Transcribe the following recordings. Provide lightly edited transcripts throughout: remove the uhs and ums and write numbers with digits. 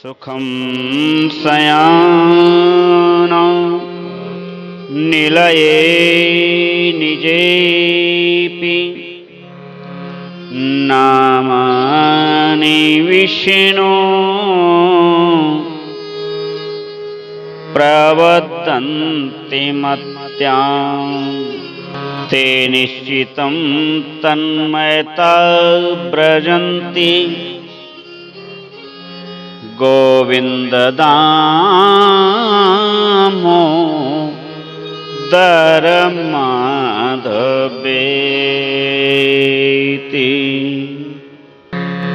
सुखं शयाना निलये निजेपि नामानि विष्णो प्रवदन्ति मत्यां ते निश्चितं तन्मयता व्रजन्ति गोविंद दामोदर माधवेति।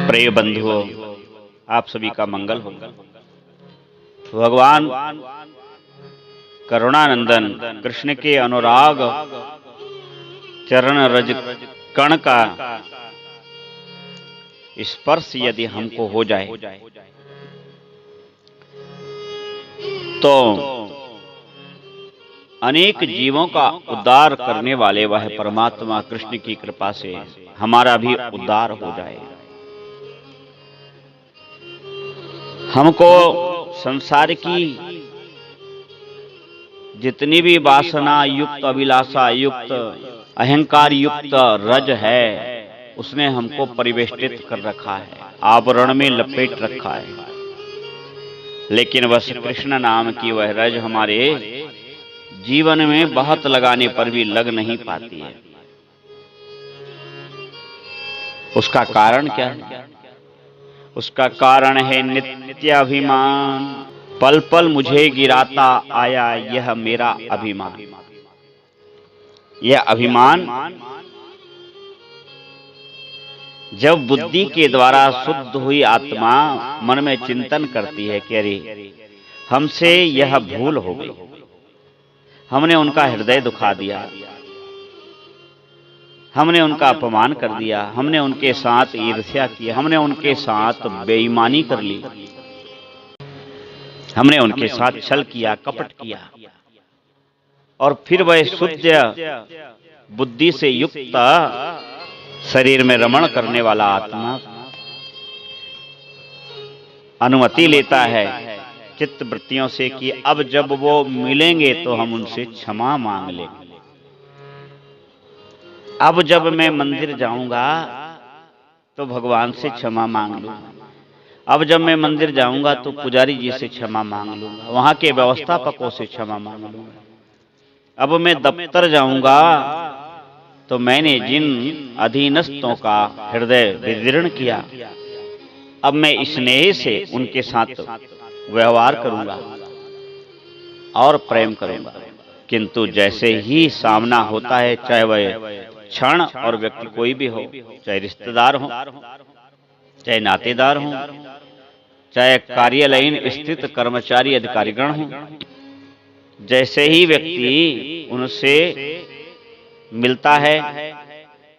प्रिय बंधुओं, आप सभी का मंगल हो। भगवान करुणानंदन कृष्ण के अनुराग चरण रज कण का स्पर्श यदि हमको हो जाए तो अनेक जीवों का उद्धार करने वाले वह परमात्मा कृष्ण की कृपा से हमारा भी उद्धार हो जाए। हमको संसार की जितनी भी वासना युक्त, अभिलाषा युक्त, अहंकार युक्त रज है, उसने हमको परिवेष्टित कर रखा है, आवरण में लपेट रखा है। लेकिन बस कृष्ण नाम की वह रज हमारे जीवन में बहुत लगाने पर भी लग नहीं पाती है। उसका कारण क्या है? उसका कारण है नित्याभिमान। पल पल मुझे गिराता आया यह मेरा अभिमान। यह अभिमान जब बुद्धि के द्वारा शुद्ध हुई आत्मा मन में चिंतन करती है कि अरे हमसे यह भूल हो गई, हमने उनका हृदय दुखा दिया, हमने उनका अपमान कर दिया, हमने उनके साथ ईर्ष्या की, हमने उनके साथ बेईमानी कर ली, हमने उनके साथ छल किया, कपट किया, और फिर वह शुद्ध बुद्धि से युक्त शरीर में रमण करने वाला आत्मा अनुमति लेता है चित्त वृत्तियों से कि अब जब वो मिलेंगे तो हम उनसे क्षमा मांग लेंगे। अब जब मैं मंदिर जाऊंगा तो भगवान से क्षमा मांग लूंगा, अब जब मैं मंदिर जाऊंगा तो पुजारी जी से क्षमा मांग लूंगा, वहां के व्यवस्थापकों से क्षमा मांग लूंगा, अब मैं दफ्तर जाऊंगा तो मैंने जिन अधीनस्थों का हृदय विदीर्ण किया, अब मैं स्नेह से उनके साथ व्यवहार करूंगा और प्रेम करूंगा। किंतु जैसे ही सामना होता है, चाहे वह क्षण और व्यक्ति कोई भी हो, चाहे रिश्तेदार हो, चाहे नातेदार हो, चाहे कार्यालयीन स्थित कर्मचारी अधिकारीगण हो, जैसे ही व्यक्ति उनसे मिलता है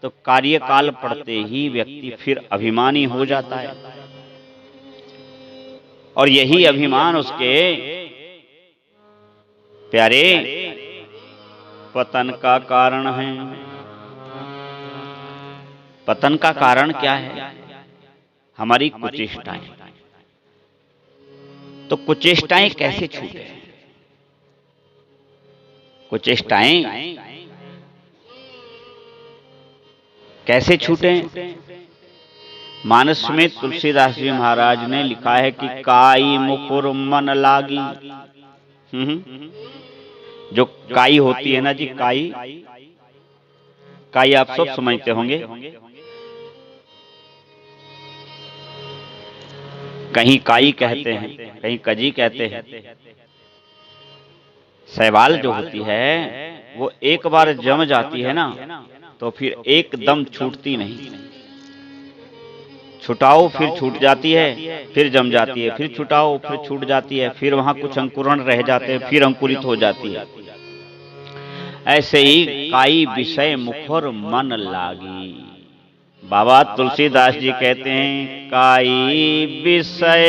तो कार्यकाल पड़ते ही व्यक्ति फिर अभिमानी हो जाता है, और यही अभिमान उसके प्यारे पतन का कारण है। पतन का कारण क्या है? हमारी कुचेष्टाएं। तो कुचेष्टाएं कैसे छूटे? कुचेष्टाएं कैसे छूटे? मानस में तुलसीदास जी महाराज ने लिखा है कि काई मुकुर मन लागी। जो काई होती है ना जी, काई, काई आप सब समझते होंगे। कहीं काई कहते हैं, कहीं कजी कहते हैं। शैवाल जो होती है वो एक बार जम जाती है ना तो फिर एकदम छूटती नहीं। छुटाओ फिर छूट जाती है, फिर जम जाती है, फिर छुटाओ फिर छूट जाती है, फिर वहां कुछ अंकुरण रह जाते हैं, फिर अंकुरित हो जाती है। ऐसे ही काई विषय मुखर मन लागी। बाबा तुलसीदास जी कहते हैं काई विषय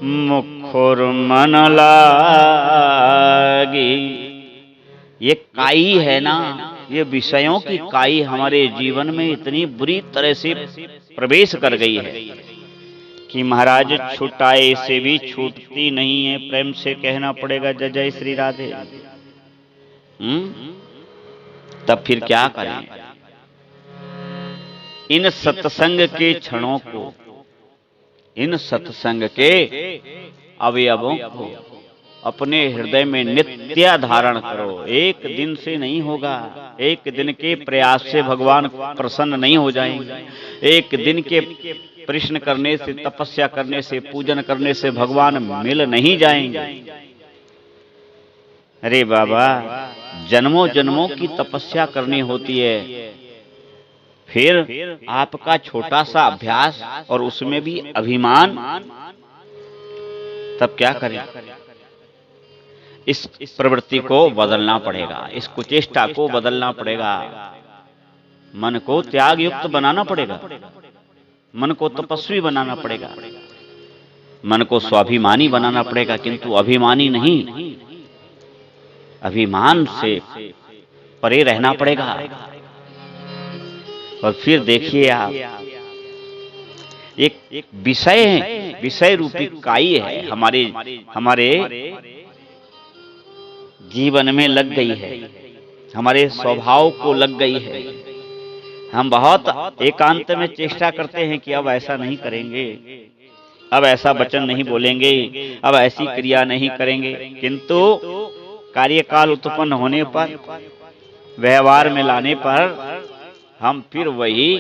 मुखर मन लागी। ये काई है ना, ये विषयों की काई हमारे जीवन में इतनी बुरी तरह से प्रवेश कर गई है कि महाराज छुटाए से भी छूटती नहीं है, प्रेम से कहना पड़ेगा जय जय श्री राधे। तब फिर क्या करें? इन सत्संग के क्षणों को, इन सत्संग के अवयवों को अपने हृदय में नित्य धारण करो। एक दिन से नहीं होगा, एक दिन के प्रयास से भगवान प्रसन्न नहीं हो जाएंगे, एक दिन के प्रश्न करने से, तपस्या करने से, पूजन करने से भगवान मिल नहीं जाएंगे। अरे बाबा, जन्मों जन्मों की तपस्या करनी होती है, फिर आपका छोटा सा अभ्यास और उसमें भी अभिमान, तब क्या करें? इस प्रवृत्ति को बदलना पड़ेगा, इस कुचेष्टा को बदलना पड़ेगा, मन को त्याग युक्त बनाना पड़ेगा, मन को तपस्वी बनाना पड़ेगा, मन को स्वाभिमानी बनाना पड़ेगा, किंतु अभिमानी नहीं, अभिमान से परे रहना पड़ेगा। और फिर देखिए आप, एक विषय है, विषय रूपी काई है हमारे जीवन में लग गई है, हमारे स्वभाव को लग गई है। हम बहुत एकांत में चेष्टा करते हैं कि अब ऐसा नहीं करेंगे, अब ऐसा वचन नहीं बोलेंगे, अब ऐसी क्रिया नहीं करेंगे, किंतु कार्यकाल उत्पन्न होने पर, व्यवहार में लाने पर हम फिर वही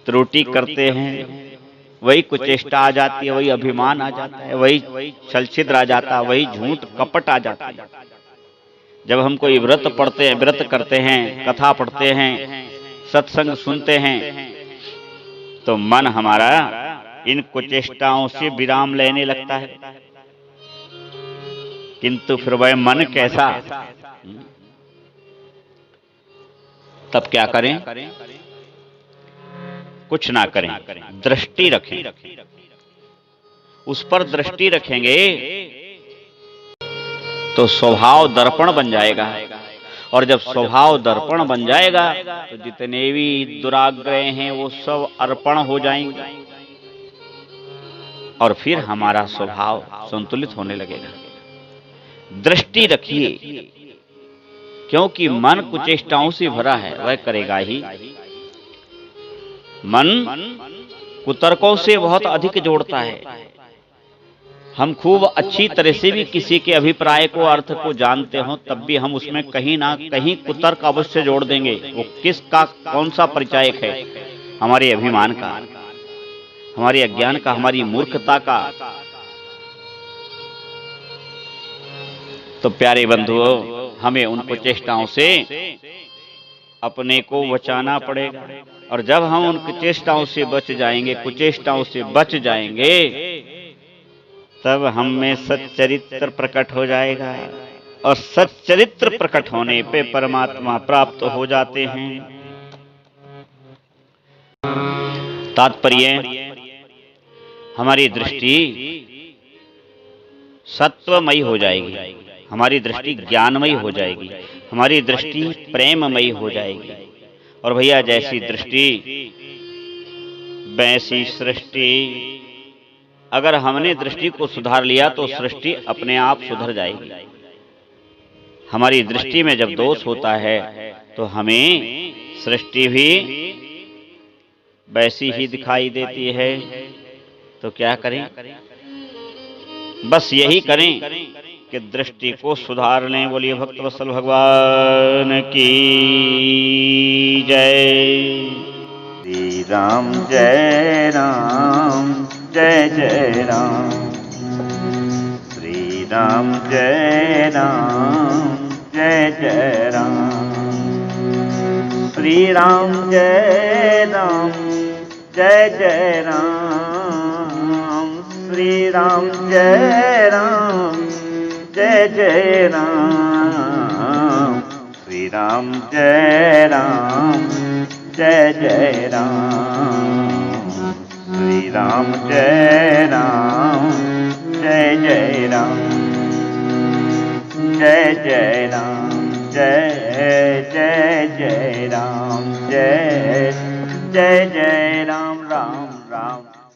त्रुटि करते हैं, वही कुचेष्टा आ जाती है, वही अभिमान आ जाता है, वही छलछिद्र आ जाता है, वही झूठ कपट आ जाता है। जब हम कोई व्रत पढ़ते हैं, व्रत करते हैं, कथा पढ़ते हैं, सत्संग सुनते हैं, तो मन हमारा इन कुचेष्टाओं से विराम लेने लगता है, किंतु फिर वह मन कैसा? तब क्या करें? कुछ ना करें, दृष्टि रखें, उस पर दृष्टि रखेंगे तो स्वभाव दर्पण बन जाएगा, और जब स्वभाव दर्पण बन जाएगा तो जितने भी दुराग्रह हैं वो सब अर्पण हो जाएंगे, और फिर हमारा स्वभाव संतुलित होने लगेगा। दृष्टि रखिए, क्योंकि मन कुचेष्टाओं से भरा है, वह करेगा ही। मन कुतर्कों से बहुत अधिक जोड़ता है। हम खूब अच्छी तरह से भी किसी के अभिप्राय को, अर्थ को जानते हो, तब भी हम उसमें कहीं ना कहीं कुतर्क अवश्य जोड़ देंगे। वो किसका, कौन सा परिचायक है? हमारे अभिमान का, हमारे अज्ञान का, हमारी मूर्खता का। तो प्यारे बंधुओं, हमें उन कुचेष्टाओं से अपने को बचाना पड़ेगा, और जब हम उन कुचेष्टाओं से बच जाएंगे, कुचेष्टाओं से बच जाएंगे, तब हम में सच्चरित्र प्रकट हो जाएगा, और सच्चरित्र प्रकट होने पे परमात्मा प्राप्त हो जाते हैं। तात्पर्य, हमारी दृष्टि सत्वमयी हो जाएगी, हमारी दृष्टि ज्ञानमयी हो जाएगी, हमारी दृष्टि प्रेममयी हो जाएगी। और भैया, जैसी दृष्टि वैसी सृष्टि। अगर हमने दृष्टि को सुधार लिया तो सृष्टि अपने आप सुधर जाएगी। हमारी दृष्टि में जब दोष होता है तो हमें सृष्टि भी वैसी ही दिखाई देती है। तो क्या करें? बस यही करें कि दृष्टि को सुधार लें। बोलिए भक्त वत्सल भगवान की जय। श्री राम जय राम, जय जय राम। श्री राम जय राम, जय जय राम। श्री राम जय राम, जय जय राम। श्री राम जय राम, जय जय राम। श्री राम जय राम, जय जय राम। श्री राम जय राम, जय जय राम। जय जय राम, जय जय जय राम, जय जय जय राम। राम राम राम।